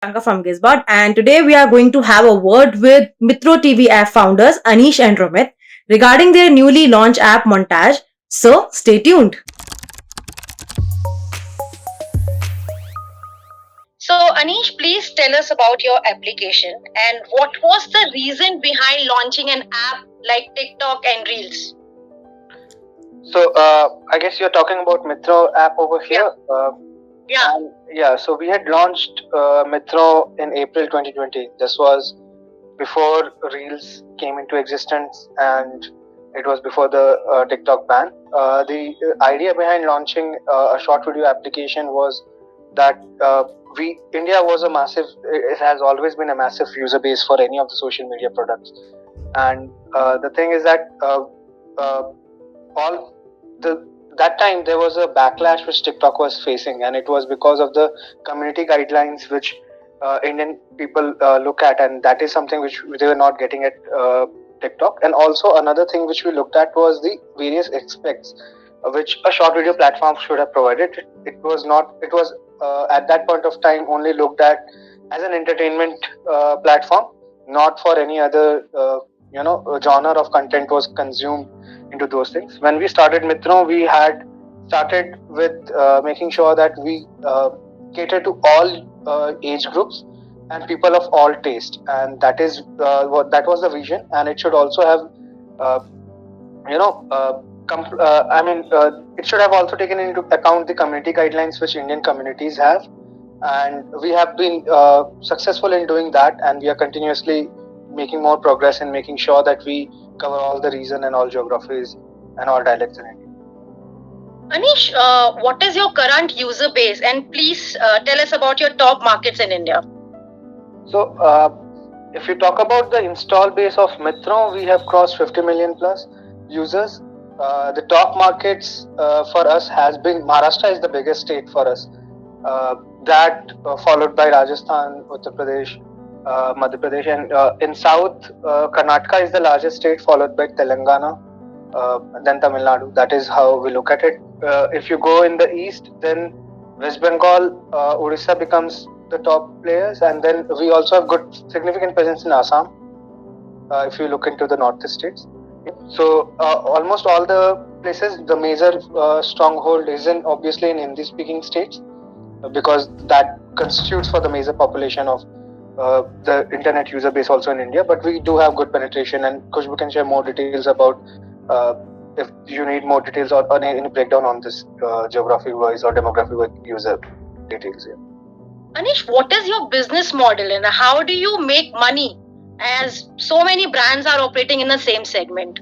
Priyanka from Gizbot, and today we are going to have a word with Mitro TV app founders Anish and Romit regarding their newly launched app Montage. So stay tuned. So, Anish, please tell us about your application and what was the reason behind launching an app like TikTok and Reels? So I guess you're talking about Mitro app over here. Yeah. So we had launched Mitro in April 2020. This was before Reels came into existence, and it was before the TikTok ban. The idea behind launching a short video application was that we India was a massive. It has always been a massive user base for any of the social media products, and the thing is that all the that time there was a backlash which TikTok was facing, and it was because of the community guidelines which Indian people look at, and that is something which they were not getting at TikTok. And also another thing which we looked at was the various aspects which a short video platform should have provided. It was not. It was at that point of time only looked at as an entertainment platform, not for any other genre of content was consumed into those things. When we started Mitro, we had started with making sure that we cater to all age groups and people of all taste, and that is what that was the vision. And it should also have, uh, you know, it should have also taken into account the community guidelines which Indian communities have, and we have been successful in doing that, and we are continuously making more progress in making sure that we cover all the region and all geographies and all dialects in India. Anish, what is your current user base? And please tell us about your top markets in India. So, if you talk about the install base of Mitro, we have crossed 50 million plus users. The top markets for us has been Maharashtra is the biggest state for us. That followed by Rajasthan, Uttar Pradesh, Madhya Pradesh, and in South, Karnataka is the largest state, followed by Telangana, then Tamil Nadu. That is how we look at it. If you go in the east, then West Bengal, Odisha becomes the top players, and then we also have good significant presence in Assam. If you look into the northeast states, so almost all the places, the major stronghold is in obviously in Hindi-speaking states, because that constitutes for the major population of the internet user base also in India. But we do have good penetration, and Khushbu can share more details about if you need more details or any breakdown on this geography-wise or demography-wise user details here. Anish, what is your business model and how do you make money as so many brands are operating in the same segment?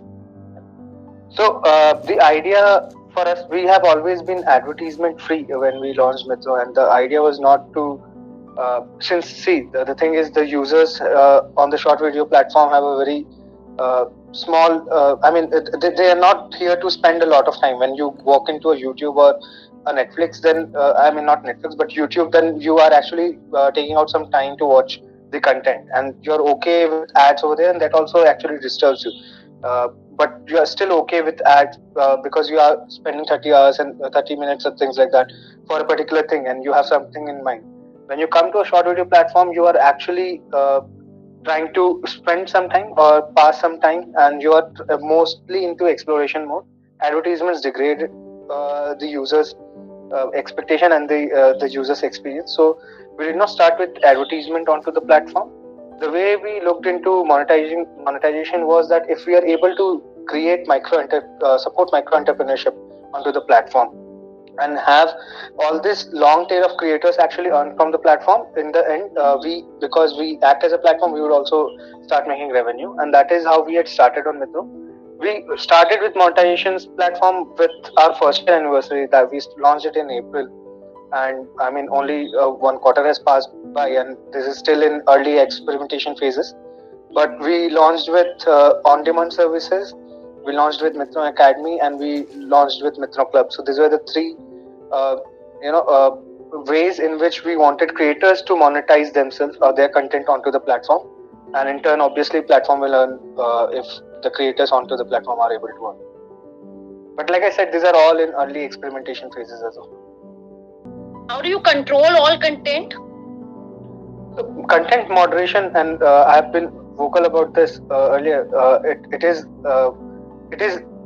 So the idea for us, we have always been advertisement free when we launched Mitro, and the idea was not to since see the thing is the users on the short video platform have a very small they are not here to spend a lot of time. When you walk into a YouTube or a Netflix, then not Netflix but YouTube, then you are actually taking out some time to watch the content, and you're okay with ads over there, and that also actually disturbs you. But you are still okay with ads because you are spending 30 hours and 30 minutes and things like that for a particular thing, and you have something in mind. When you come to a short video platform, you are actually trying to spend some time or pass some time, and you are mostly into exploration mode. Advertisements degrade the users expectation and the users experience. So we did not start with advertisement onto the platform. The way we looked into monetization was that if we are able to create support micro entrepreneurship onto the platform, and have all this long tail of creators actually earn from the platform, in the end because we act as a platform, we would also start making revenue, and that is how we had started on Mitro. We started with monetizations platform with our first year anniversary, that we launched it in April, and only 1 quarter has passed by, and this is still in early experimentation phases. But we launched with on-demand services, we launched with Mitro Academy, and we launched with Mitro Club. So these were the three uh, ways in which we wanted creators to monetize themselves or their content onto the platform, and in turn obviously platform will earn if the creators onto the platform are able to earn. But like I said, these are all in early experimentation phases as of now. How do you control all content? So content moderation, and I have been vocal about this earlier. It is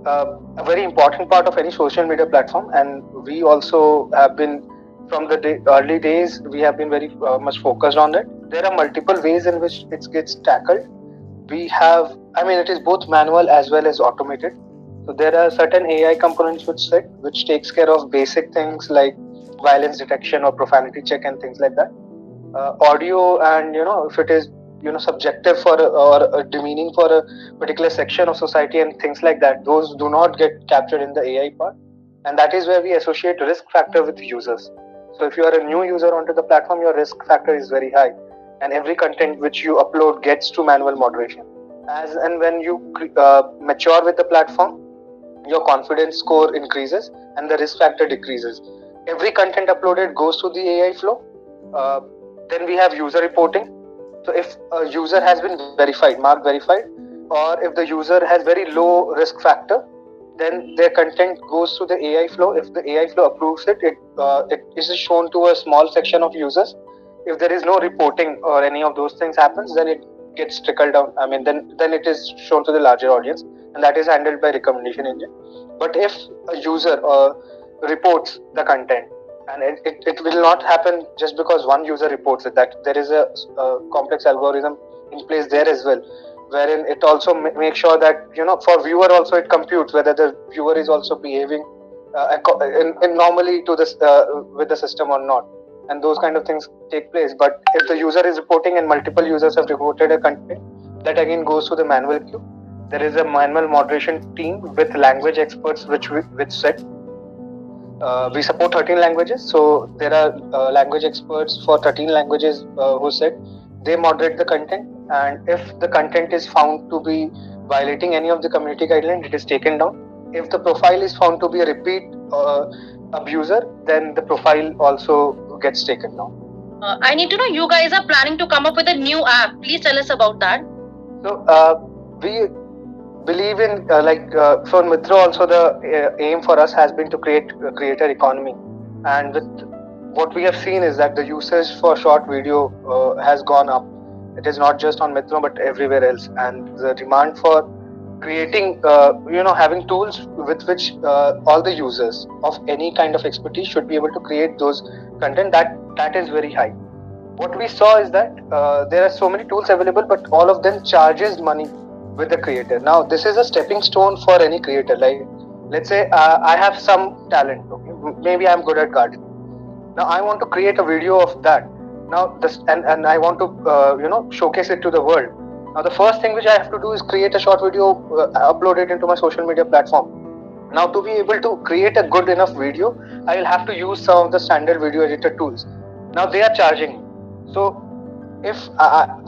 a very important part of any social media platform, and we also have been from the early days. We have been very much focused on it. There are multiple ways in which it gets tackled. We have, I mean, it is both manual as well as automated. So there are certain AI components which takes care of basic things like violence detection or profanity check and things like that. Audio, and if it is subjective or demeaning for a particular section of society and things like that, those do not get captured in the AI part, and that is where we associate risk factor with users. So if you are a new user onto the platform, your risk factor is very high, and every content which you upload gets to manual moderation. As and when you mature with the platform, your confidence score increases and the risk factor decreases. Every content uploaded goes to the AI flow. Then we have user reporting. So if a user has been verified, marked verified, or if the user has very low risk factor, then their content goes to the AI flow. If the AI flow approves it, it is shown to a small section of users. If there is no reporting or any of those things happens, then it gets trickled down. I mean, then it is shown to the larger audience, and that is handled by recommendation engine. But if a user reports the content, and it will not happen just because one user reports it, that there is a complex algorithm in place there as well, wherein it also makes sure that for viewer also it computes whether the viewer is also behaving in normally to this with the system or not, and those kind of things take place. But if the user is reporting and multiple users have reported a content, that again goes to the manual queue. There is a manual moderation team with language experts which sit. We support 13 languages, so there are language experts for 13 languages who sit. They moderate the content, and if the content is found to be violating any of the community guidelines, it is taken down. If the profile is found to be a repeat abuser, then the profile also gets taken down. I need to know, you guys are planning to come up with a new app. Please tell us about that. So we believe in for Mithro also, the aim for us has been to create a creator economy, and with what we have seen is that the usage for short video has gone up. It is not just on Mithro but everywhere else, and the demand for creating having tools with which all the users of any kind of expertise should be able to create those content, that is very high. What we saw is that there are so many tools available, but all of them charges money with the creator. Now this is a stepping stone for any creator. Like, let's say I have some talent, okay? Maybe I'm good at gardening. Now I want to create a video of that. Now this and I want to showcase it to the world. Now the first thing which I have to do is create a short video, upload it into my social media platform. Now to be able to create a good enough video, I will have to use some of the standard video editor tools. Now they are charging. So if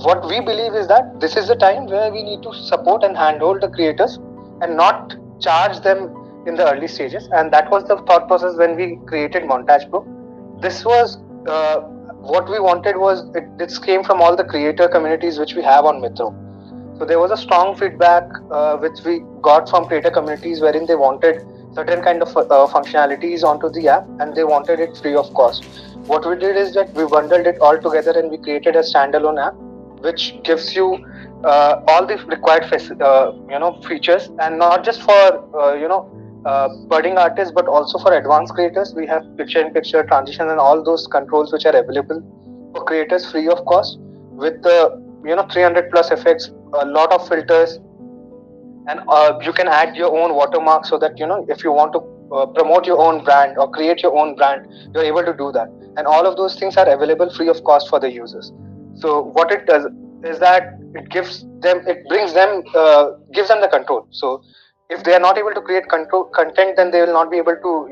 what we believe is that this is the time where we need to support and handhold the creators and not charge them in the early stages, and that was the thought process when we created Montage Pro. This was what we wanted was this came from all the creator communities which we have on Mithro. So there was a strong feedback which we got from creator communities wherein they wanted certain kind of functionalities onto the app, and they wanted it free of cost. What we did is that we bundled it all together and we created a standalone app which gives you all the required features, and not just for budding artists but also for advanced creators. We have picture-in-picture, transition, and all those controls which are available for creators free of cost, with the 300 plus effects, a lot of filters, and you can add your own watermark so that if you want to promote your own brand or create your own brand, you're able to do that, and all of those things are available free of cost for the users. So what it does is that it gives them the control. So if they are not able to create content, then they will not be able to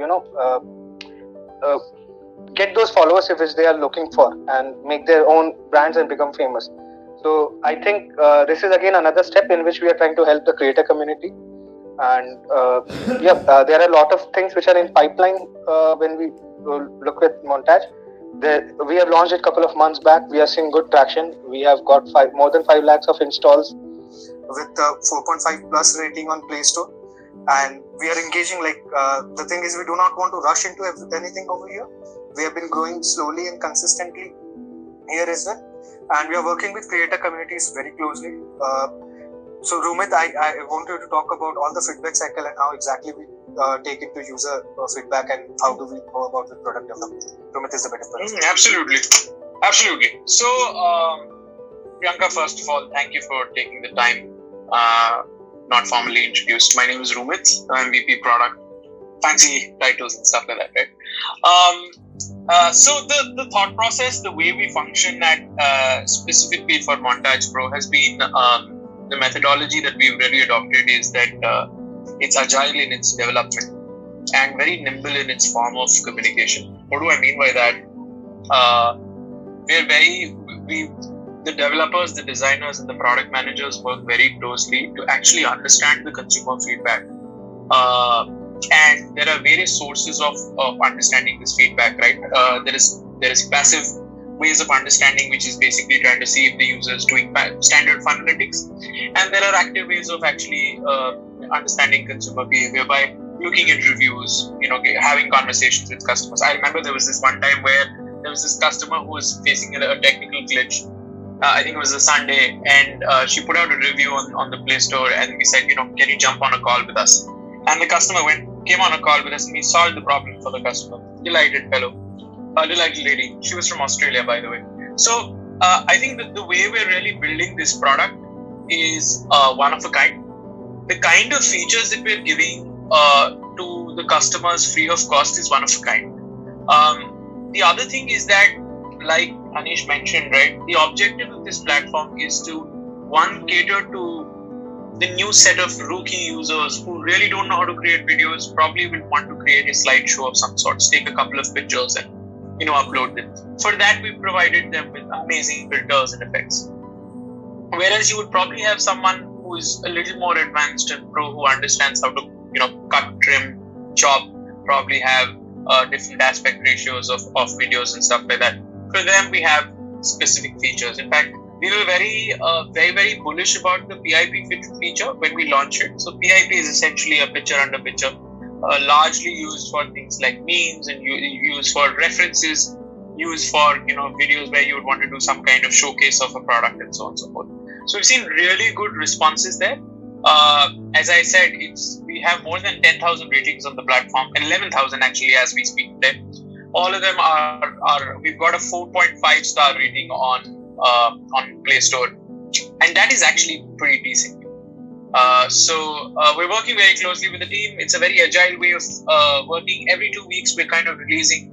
get those followers which they are looking for and make their own brands and become famous. So I think this is again another step in which we are trying to help the creator community. And there are a lot of things which are in pipeline when we look at Montage. We have launched it a couple of months back. We are seeing good traction. We have got more than 5 lakhs of installs with the 4.5 plus rating on Play Store. And we are engaging, the thing is, we do not want to rush into anything over here. We have been growing slowly and consistently here as well. and we are working with creator communities very closely. So Rumit, I want you to talk about all the feedback cycle and how exactly we take it to user feedback and how do we go about the product development. Rumit is the better person. Absolutely. So, Priyanka, first of all, thank you for taking the time. Not formally introduced. My name is Rumit. I'm VP Product. Fancy titles and stuff like that, right? So the thought process, the way we function at specifically for Montage Pro has been the methodology that we've really adopted is that it's agile in its development and very nimble in its form of communication. What do I mean by that? The developers, the designers, and the product managers work very closely to actually understand the consumer feedback. And there are various sources of understanding this feedback, right? There is passive ways of understanding, which is basically trying to see if the user is doing standard analytics, and there are active ways of actually understanding consumer behavior by looking at reviews, having conversations with customers. I remember there was this one time where there was this customer who was facing a technical glitch. I think it was a Sunday, and she put out a review on the Play Store, and we said, can you jump on a call with us? And the customer came on a call with us, and we solved the problem for the customer. Delighted fellow, delighted lady. She was from Australia, by the way. So I think that the way we're really building this product is one of a kind. The kind of features that we're giving to the customers free of cost is one of a kind. The other thing is that, like Anish mentioned, right, the objective of this platform is to, one, cater to the new set of rookie users who really don't know how to create videos, probably will want to create a slideshow of some sort, take a couple of pictures and upload them. For that, we provided them with amazing filters and effects. Whereas you would probably have someone who is a little more advanced and pro, who understands how to cut, trim, chop, probably have different aspect ratios of videos and stuff like that. For them, we have specific features. In fact, we were very, very bullish about the PIP feature when we launched it. So PIP is essentially a picture-under-picture, largely used for things like memes and used for references, used for videos where you would want to do some kind of showcase of a product and so on and so forth. So we've seen really good responses there. As I said, we have more than 10,000 ratings on the platform, and 11,000 actually as we speak today. All of them are we've got a 4.5 star rating on Play Store, and that is actually pretty decent. So we're working very closely with the team. It's a very agile way of working. Every 2 weeks we're kind of releasing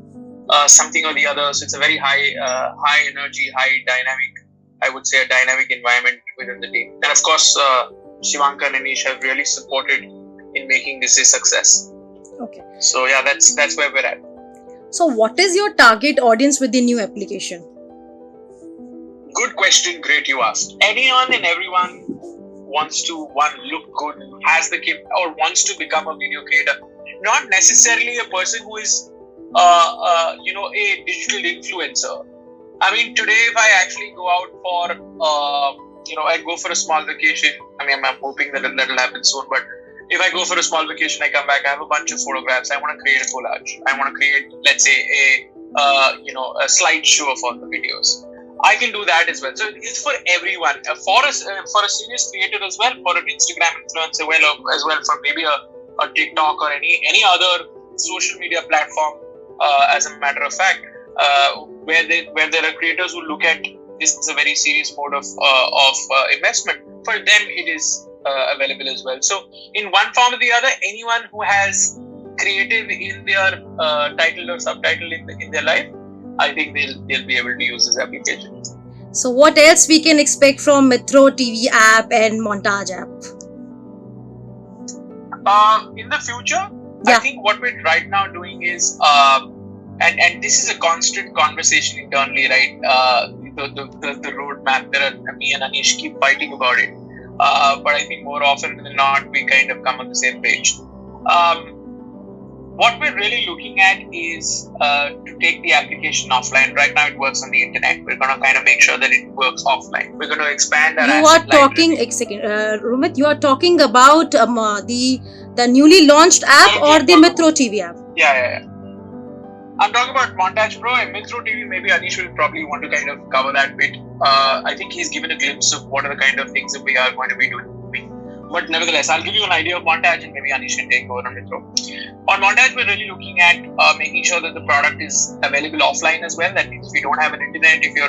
something or the other. So it's a very high energy, high dynamic, I would say a dynamic environment within the team. And of course, Shivanka and Anish have really supported in making this a success. Okay. So yeah, that's where we're at. So what is your target audience with the new application? Good question. Great you asked. Anyone and everyone wants to, one, look good, has the or wants to become a video creator. Not necessarily a person who is, a digital influencer. I mean, today if I actually go out for, I go for a small vacation. I mean, I'm hoping that that'll happen soon, but if I go for a small vacation, I come back, I have a bunch of photographs. I want to create a collage. I want to create, let's say, a slideshow of all the videos. I can do that as well. So it's for everyone, for a serious creator as well, for an Instagram influencer as well, for maybe a TikTok or any other social media platform. As a matter of fact, where there are creators who look at this as a very serious mode of investment. For them, it is available as well. So in one form or the other, anyone who has creative in their title or subtitle in their life, I think they'll be able to use this application. So what else we can expect from Metro TV app and Montage app? In the future, yeah. I think what we're right now doing is, and this is a constant conversation internally, right? The roadmap. Me and Anish keep fighting about it, but I think more often than not, we kind of come on the same page. What we're really looking at is to take the application offline. Right now, it works on the internet. We're going to kind of make sure that it works offline. We're going to expand our Rumit, you are talking about the newly launched app or the Metro TV app? Yeah. I'm talking about Montage Pro and Mithro TV. Maybe Anish will probably want to kind of cover that bit. I think he's given a glimpse of what are the kind of things that we are going to be doing. But nevertheless, I'll give you an idea of Montage and maybe Anish can take over on Mithro. On Montage, we're really looking at making sure that the product is available offline as well. That means if you don't have an internet, if you're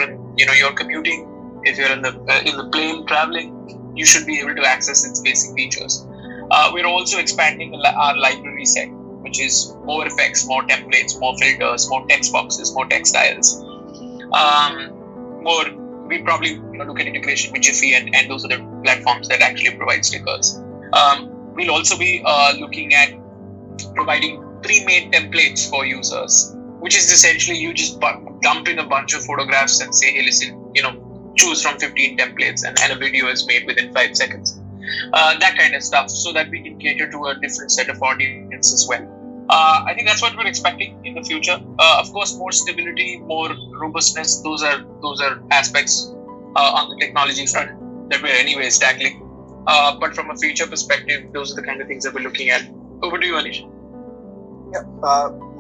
you're commuting, if you're in the plane traveling, you should be able to access its basic features. We're also expanding our library set, which is more effects, more templates, more filters, more text boxes, more text styles. We probably look at integration with Jiffy and those are the platforms that actually provide stickers. We'll also be looking at providing pre-made templates for users, which is essentially you just dump in a bunch of photographs and say, hey, listen, choose from 15 templates and a video is made within 5 seconds. That kind of stuff, so that we can cater to a different set of audience as well. I think that's what we're expecting in the future. Of course, more stability, more robustness. Those are aspects on the technology front that we're anyways tackling. But from a future perspective, those are the kind of things that we're looking at. Over to you, Anish. Yeah,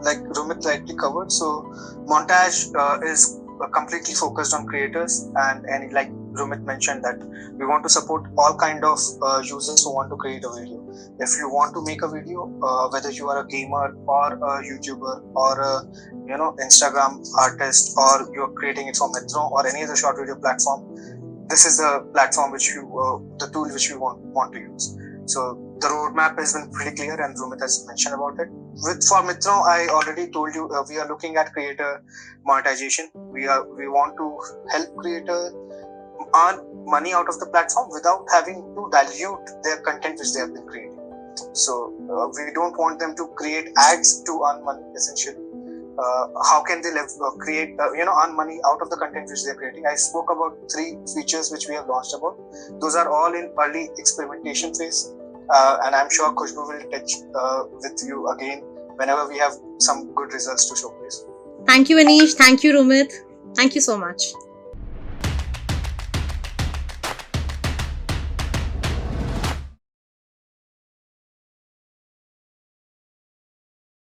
like Romit rightly covered. So Montage is completely focused on creators, and like Romit mentioned that we want to support all kind of users who want to create a video. If you want to make a video, whether you are a gamer or a YouTuber or a Instagram artist, or you're creating it for Mithro or any other short video platform, this is the platform the tool which we want to use. So the roadmap has been pretty clear, and Romit has mentioned about it. For Mithro, I already told you we are looking at creator monetization. We want to help creators earn money out of the platform without having to dilute their content which they have been creating. So we don't want them to create ads to earn money. Essentially, how can they earn money out of the content which they're creating? I spoke about 3 features which we have launched about. Those are all in early experimentation phase. And I'm sure Khushbu will touch with you again whenever we have some good results to showcase. Thank you, Anish. Thank you, Romit. Thank you so much.